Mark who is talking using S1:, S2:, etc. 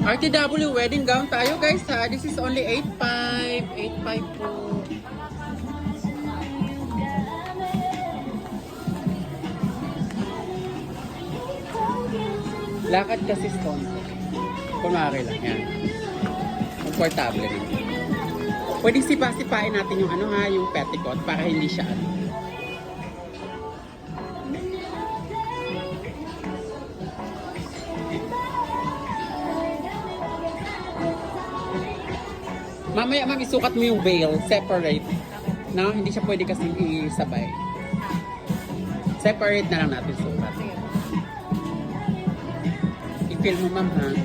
S1: RTW wedding gown tayo guys ha. This is only 8.5. 8.5 po. Lakad kasi stone. Kumari lang yan. Comfortable rin. Pwede sipa-sipain natin yung ano ha, yung petticoat para hindi siya ano. Mamaya ma'am, isukat mo yung veil, separate. No, hindi siya pwede kasi isabay. Separate na lang natin sukat. I-feel mo ma'am ha.